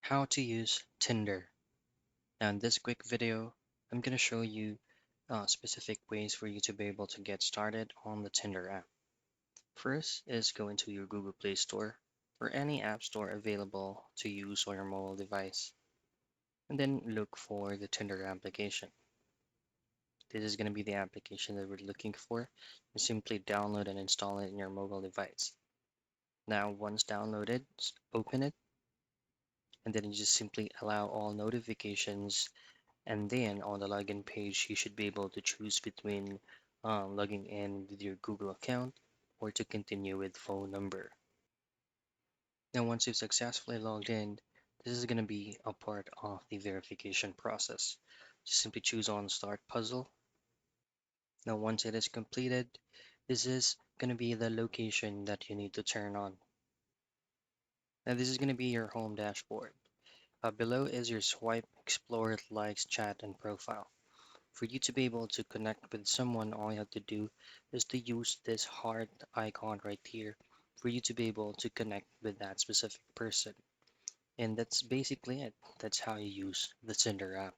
How to use Tinder. Now in this quick video, I'm going to show you specific ways for you to be able to get started on the Tinder app. First is go into your Google Play Store or any app store available to use on your mobile device, and then look for the Tinder application. This is going to be the application that we're looking for. You simply download and install it in your mobile device. Now once downloaded, open it, and then you just simply allow all notifications. And then on the login page, you should be able to choose between logging in with your Google account or to continue with phone number. Now, once you've successfully logged in, this is going to be a part of the verification process. Just simply choose on Start Puzzle. Now, once it is completed, this is going to be the location that you need to turn on. Now, this is going to be your home dashboard. Below is your swipe, explore, likes, chat, and profile. For you to be able to connect with someone, all you have to do is to use this heart icon right here for you to be able to connect with that specific person. And that's basically it. That's how you use the Tinder app.